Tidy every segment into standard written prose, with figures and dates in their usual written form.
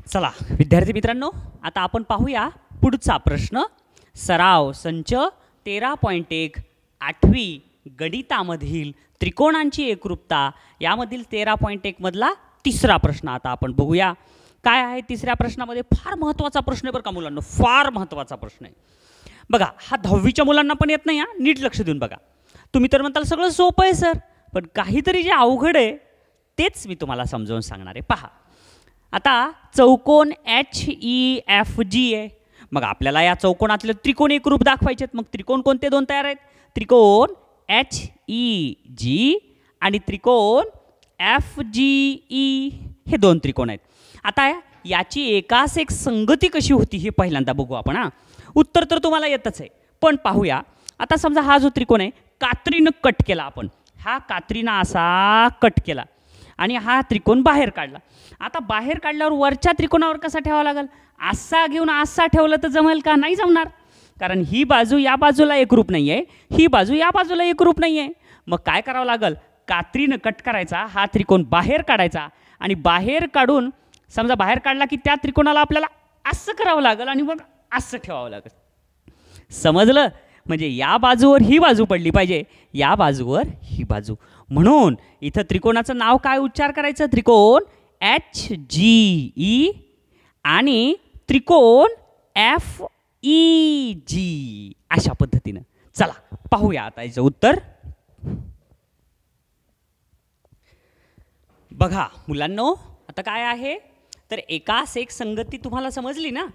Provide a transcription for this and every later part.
चला विद्यार्थी मित्रांनो, आता आपण पाहूया पुढचा प्रश्न. सराव संच 13.1 आठवी गणितामधील त्रिकोणांची एकरूपता यामधील 13.1 मधला तिसरा प्रश्न आता आपण बघूया. काय आहे तिसऱ्या प्रश्नामध्ये? फार महत्त्वाचा प्रश्न आहे बरं का मुलांनो, फार महत्त्वाचा प्रश्न आहे. बघा, हा 10वीच्या मुलांना पण येत नाही. नीट लक्ष देऊन बघा. तुम्ही तर म्हणताल सगळं सोपं आहे सर, पण काहीतरी जे अवघड आहे तेच मी तुम्हाला समजावून सांगणार आहे. पहा, आता चौकोन HEFG आहे. मग आपल्याला या चौकोनातले त्रिकोण एकरूप दाखवायचे आहेत. मग त्रिकोण कोणते दोन तयार आहेत? त्रिकोण HEG आणि त्रिकोण FGE हे दोन त्रिकोण आहेत. आता याची एकास एक संगती कशी होती हे पहिल्यांदा बघू आपण. उत्तर तर तुम्हाला येतच आहे, पण पाहूया. आता समजा हा जो त्रिकोण आहे कात्रीनं कट केला आपण, हा कात्रीनं असा कट केला आणि हा त्रिकोण बाहेर काढला. आता बाहेर काढल्यावर वरच्या त्रिकोणावर कसा ठेवावा लागेल? असा घेऊन असा ठेवलं तर जमेल का? नाही जमणार, कारण ही बाजू या बाजूला एकरूप नाही आहे, ही बाजू या बाजूला एकरूप नाही आहे. मग काय करावं लागेल? कात्रीनं कट करायचा, हा त्रिकोण बाहेर काढायचा आणि बाहेर काढून समजा बाहेर काढला की त्या त्रिकोणाला आपल्याला असं करावं लागेल आणि मग असं ठेवावं लागेल. समजलं? म्हणजे या बाजूवर ही बाजू पडली पाहिजे, या बाजूवर ही बाजू. म्हणून इथं त्रिकोणाचं नाव काय उच्चार करायचं? त्रिकोण HGE आणि त्रिकोण FEG अशा पद्धतीनं. चला पाहूया आता याचं उत्तर. बघा मुलांनो, आता काय आहे तर एकास एक संगती तुम्हाला समजली ना.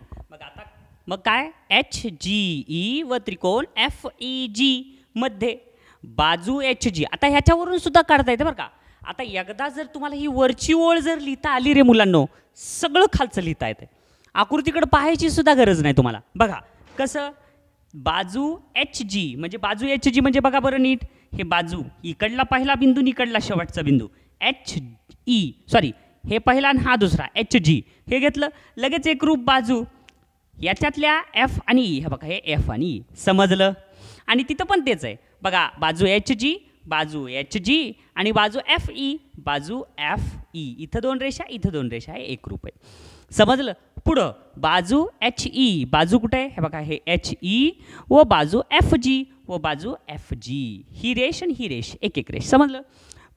मग काय HGE व त्रिकोण FEG मध्ये बाजू HG आता ह्याच्यावरून सुद्धा काढता येते बरं का. आता एकदा जर तुम्हाला ही वरची ओळ जर लिहिता आली रे मुलांनो, सगळं खालचं लिहिता येते. आकृतीकडे पाहायची सुद्धा गरज नाही तुम्हाला. बघा कसं, बाजू HG म्हणजे बाजू HG म्हणजे बघा बरं नीट, हे बाजू इकडला पहिला बिंदू इकडला शेवटचा बिंदू हे पहिला आणि हा दुसरा HG हे घेतलं, लगेच एकरूप बाजू याच्यातल्या F आणि E. हे बघा, हे F आणि E समजलं. आणि तिथं पण तेच आहे बघा, बाजू HG बाजू HG आणि बाजू FE बाजू FE. इथं दोन रेषा इथं दोन रेषा, हे एकरूप आहे. समजलं? पुढं बाजू HE बाजू कुठे आहे? हे बघा, हे HE व बाजू FG व बाजू FG. ही रेष आणि ही रेष एक एक रेष. समजलं?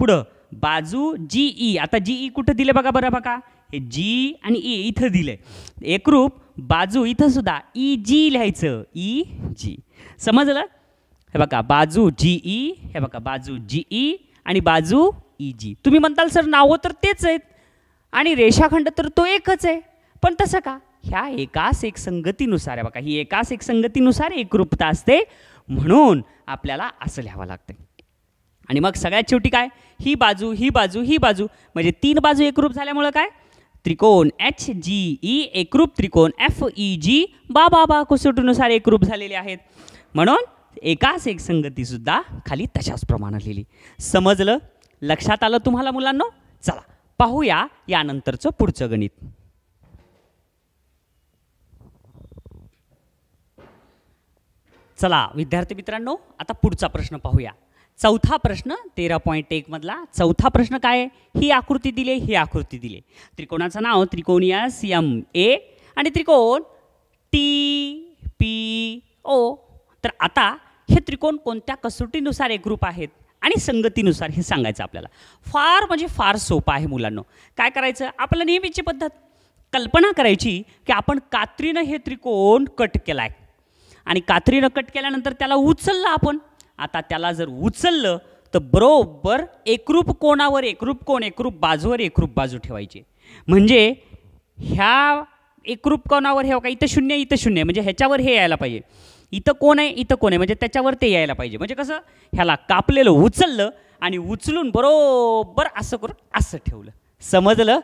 पुढं बाजू GE. आता GE कुठं दिले बघा बरं, बघा हे G आणि E इथं दिले एकरूप बाजू. इथं सुद्धा EG लिहायचं, EG. समजलं? हे बघा बाजू GE, हे बघा बाजू GE आणि बाजू EG. तुम्ही म्हणताल सर नावं तर तेच आहेत आणि रेषाखंड तर तो एकच आहे, पण तसं का? ह्या एकास एक संगतीनुसार आहे बघा, ही एकास एक संगतीनुसार एकरूपता असते, म्हणून आपल्याला असं लिहावं लागतं. आणि मग सगळ्यात शेवटी काय? ही बाजू ही बाजू ही बाजू म्हणजे तीन बाजू एकरूप झाल्यामुळं काय? त्रिकोण HGE एकरूप त्रिकोण FEG बा कसोटीनुसार एकरूप झालेले आहेत. म्हणून एकास एक संगती सुद्धा खाली तशाच प्रमाणात लिहिली. समजलं? लक्षात आलं तुम्हाला मुलांनो? चला पाहूया यानंतरचं पुढचं गणित. चला विद्यार्थी मित्रांनो, आता पुढचा प्रश्न पाहूया. चौथा प्रश्न 13.1 मधला चौथा प्रश्न काय आहे? ही आकृती दिली, ही आकृती दिली. त्रिकोणाचं नाव त्रिकोण SMA आणि त्रिकोण TPO. तर आता हे त्रिकोण कोणत्या कसोटीनुसार एकरूप आहेत आणि संगतीनुसार हे सांगायचं आपल्याला. फार म्हणजे फार सोपं आहे मुलांनो. काय करायचं? आपल्याला नेहमीची पद्धत कल्पना करायची की आपण कात्रीनं हे त्रिकोण कट केलाय आणि कात्रीनं कट केल्यानंतर त्याला उचललं आपण. आता त्याला जर उचललं तर बरोबर एकरूप कोणावर एकरूप कोण, एकरूप बाजूवर एकरूप बाजू ठेवायची. म्हणजे ह्या एकरूप कोणावर हे का इथं शून्य इथं शून्य, म्हणजे ह्याच्यावर हे यायला पाहिजे. इथं कोण आहे इथं कोण आहे म्हणजे त्याच्यावर ते यायला पाहिजे. म्हणजे कसं, ह्याला कापलेलं उचललं आणि उचलून बरोबर असं करून असं ठेवलं. समजलं?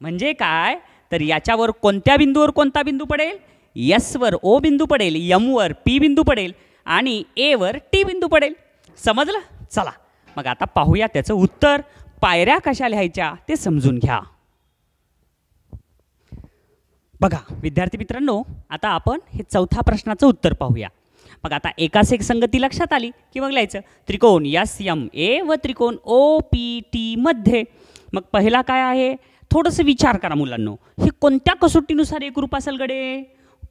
म्हणजे काय तर याच्यावर कोणत्या बिंदूवर कोणता बिंदू पडेल? S वर O बिंदू पडेल, M वर P बिंदू पडेल आणि A वर T बिंदू पडेल. समजलं? चला मग आता पाहूया त्याचं उत्तर. पायऱ्या कशा लिहायच्या ते समजून घ्या. बघा विद्यार्थी मित्रांनो, आता आपण हे चौथा प्रश्नाचं उत्तर पाहूया. मग आता एकास एक संगती लक्षात आली की मग लिहायचं त्रिकोण SMA व त्रिकोण OPT मध्ये. मग पहिला काय आहे? थोडंसं विचार करा मुलांनो, हे कोणत्या कसोटीनुसार एकरूप असेल गडे?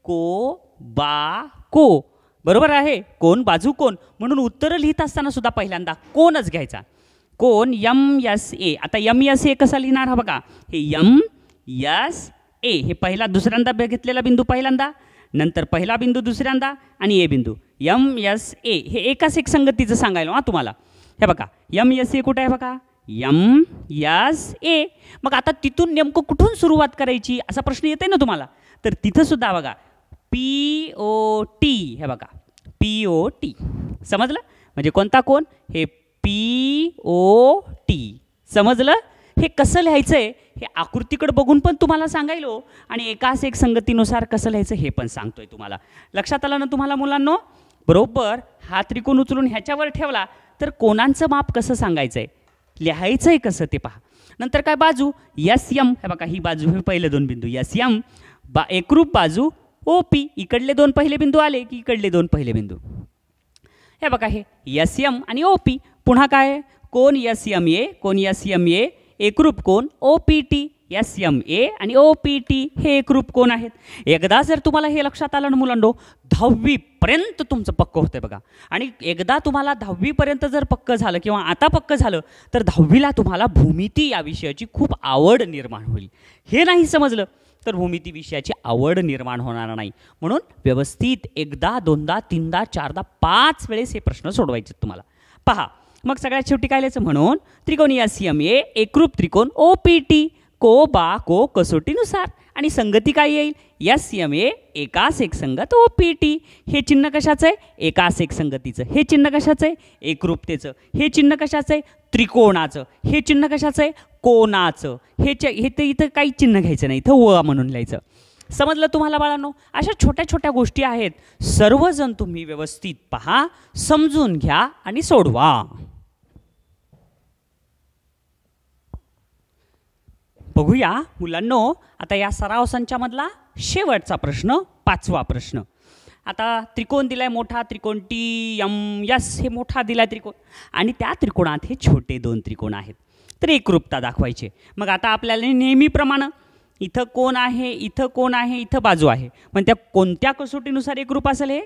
को बा को, बरोबर आहे, कोण बाजू कोण. म्हणून उत्तर लिहित असताना सुद्धा पहिल्यांदा कोणच घ्यायचा. कोण यम यस ए. आता यम यस ए कसा लिहिणार हा बघा, हे यम यस ए, हे पहिला दुसऱ्यांदा घेतलेला बिंदू पहिल्यांदा, नंतर पहिला बिंदू दुसऱ्यांदा आणि ए बिंदू. यम यस ए हे एकाच एक संगतीचं सांगायला तुम्हाला. हे बघा यम यस ए कुठे आहे बघा, यम यस ए. मग आता तिथून नेमकं कुठून सुरुवात करायची असा प्रश्न येते ना तुम्हाला. तर तिथं सुद्धा बघा पी ओ टी, हे बघा पी ओ टी, समजलं? म्हणजे कोणता कोण? हे पी ओ टी, समजलं? हे कसं लिहायचं आहे हे आकृतीकडे बघून पण तुम्हाला सांगायलो आणि एकाच एक संगतीनुसार कसं लिहायचं हे पण सांगतोय तुम्हाला. लक्षात आलं ना तुम्हाला मुलांनो? बरोबर हा त्रिकोण उचलून ह्याच्यावर ठेवला तर कोणांचं माप कसं सांगायचं आहे, लिहायचं आहे कसं ते पहा. नंतर काय बाजू यस यम, हे बघा ही बाजू, हे पहिले दोन बिंदू यस यम, एकरूप बाजू ओ पी. इकडले दोन पहिले बिंदू आले की इकडले दोन पहिले बिंदू, हे बघा हे यस यम आणि ओ पी. पुन्हा काय कोण यस यम ए, कोण यस यम ए, एकरूप कोण O P T. S M A आणि ओ पी टी हे एकरूप कोण आहेत. एकदा जर तुम्हाला हे लक्षात आलं ना मुलांनो, 10वी पर्यंत तुमचं पक्क होतंय बघा. आणि एकदा तुम्हाला 10वी पर्यंत जर पक्क झालं किंवा आता पक्क झालं तर 10वीला तुम्हाला भूमिती या विषयाची खूप आवड निर्माण होईल. हे नाही समजलं तर भूमिती विषयाची आवड निर्माण होणार नाही. म्हणून व्यवस्थित एकदा दोनदा तीनदा चारदा 5 वेळेस हे प्रश्न सोडवायचे तुम्हाला. पहा मग सगळ्यात शेवटी काय लिहायचं, म्हणून त्रिकोणी एस एम ए एकरूप त्रिकोण ओ पी टी को बा को कसोटीनुसार. आणि संगती काय येईल, एस एम ए एकास एक संगत ओ पी टी. हे चिन्ह कशाचं आहे, एकास एक संगतीचं. हे चिन्ह कशाचं आहे, एकरूपतेचं. हे चिन्ह कशाचं आहे, त्रिकोणाचं. हे चिन्ह कशाचं आहे, कोणाचं. हे तर इथं काही चिन्ह घ्यायचं नाही, इथं व म्हणून लिहायचं. समजलं तुम्हाला बाळांनो? अशा छोट्या छोट्या गोष्टी आहेत. सर्वजण तुम्ही व्यवस्थित पहा, समजून घ्या आणि सोडवा. बघूया मुलांनो, आता या सराव संचामधला शेवटचा प्रश्न, 5वा प्रश्न. आता त्रिकोण दिलाय मोठा त्रिकोण टी एम एस, हे मोठा दिलाय त्रिकोण आणि त्या त्रिकोणात हे छोटे 2 त्रिकोण आहेत. तर एकरूपता दाखवायचे. मग आता आपल्याला नेहमीप्रमाणे इथं कोण आहे, इथं कोण आहे, इथं बाजू आहे. पण त्या कोणत्या कसोटीनुसार एकरूप असेल, हे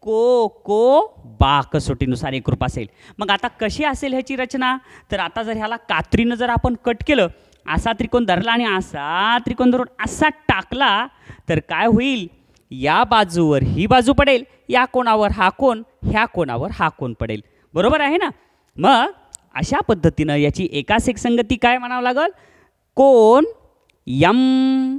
को बा कसोटीनुसार एकरूप असेल. मग आता कशी असेल ह्याची रचना, तर आता जर ह्याला कात्रीनं जर आपण कट केलं, असा त्रिकोण धरला आणि असा त्रिकोण धरून असा टाकला तर काय होईल, या बाजूवर ही बाजू पडेल, या कोणावर हा कोण, ह्या कोणावर हा कोण पडेल. बरोबर आहे ना? मग अशा पद्धतीनं याची एकास एक संगती काय म्हणावं लागल, कोण यम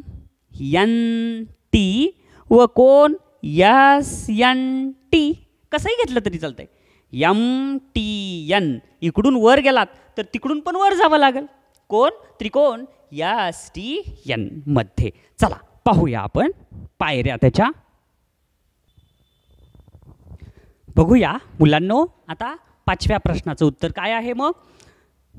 एन टी व कोण यस एन टी. कसंही घेतलं तरी चालतंय. यम टी एन इकडून वर गेलात तर तिकडून पण वर जावं लागेल. कोण त्रिकोण यस टी एन मध्ये. चला पाहूया आपण पायऱ्या त्याच्या. बघूया मुलांनो, आता 5व्या प्रश्नाचं उत्तर काय आहे. मग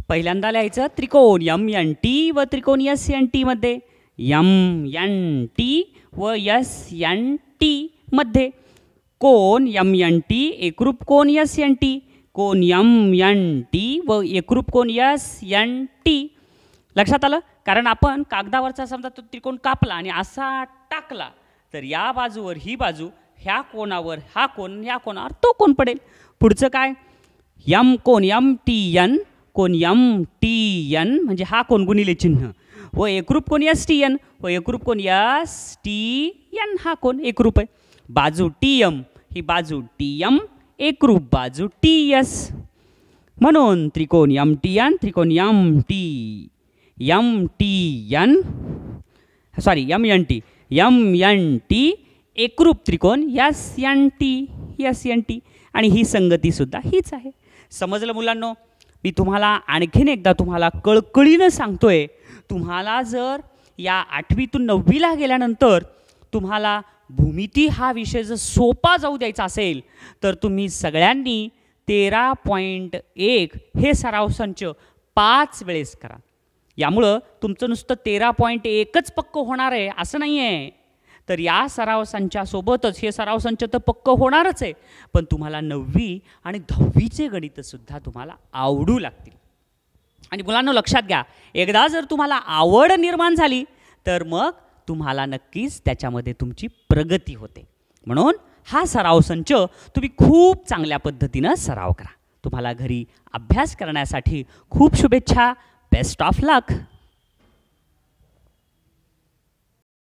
पहिल्यांदा लिहायचं त्रिकोण एम एन टी व त्रिकोण एस एन टी मध्ये. एम एन टी व एस एन टी मध्ये कोण एम एन टी एकरूप कोण एस एन टी. कोण एम एन टी व एकरूप कोण एस एन टी. लक्षात आलं? कारण आपण कागदावरचा समजा तो त्रिकोण कापला आणि असा टाकला तर या बाजूवर ही बाजू, ह्या कोणावर हा कोण, ह्या कोणावर तो कोण पडेल. पुढचं काय, यम कोण एम टी एन, कोण एम टी एन म्हणजे हा कोण गुणिले चिन्ह, व एकरूप कोण एस टी एन, व एकरूप कोण एस टी एन हा कोण एकरूप आहे. बाजू टी एम ही बाजू टी एम, एकरूप बाजू टी एस. म्हणून त्रिकोण एम टी एन त्रिकोण M T M T N sorry M N T एकरूप त्रिकोण एस एन टी. आणि ही संगती सुद्धा हीच आहे. समजलं मुलांनो? मी तुम्हाला आणखीन एकदा तुम्हाला कळकळीनं सांगतोय, तुम्हाला जर या 8वीतून 9वीला गेल्यानंतर तुम्हाला भूमिती हा विषय जर सोपा जाऊ द्यायचा असेल तर तुम्ही सगळ्यांनी 13.1 हे सराव संच 5 वेळेस करा. यामुळं तुमचं नुसतं 13.1च पक्क होणार आहे असं नाही आहे. तर या सराव संचासोबतच हे सराव संच तर पक्क होणारच आहे, पण तुम्हाला 9वी आणि 10वीचे गणितसुद्धा तुम्हाला आवडू लागतील. आणि मुलांना लक्षात घ्या, एकदा जर तुम्हाला आवड निर्माण झाली तर मग तुम्हाला नक्कीच त्याच्यामध्ये तुमची प्रगती होते. म्हणून हा सराव संच तुम्ही खूप चांगल्या पद्धतीनं सराव करा. तुम्हाला घरी अभ्यास करण्यासाठी खूप शुभेच्छा. Best of luck.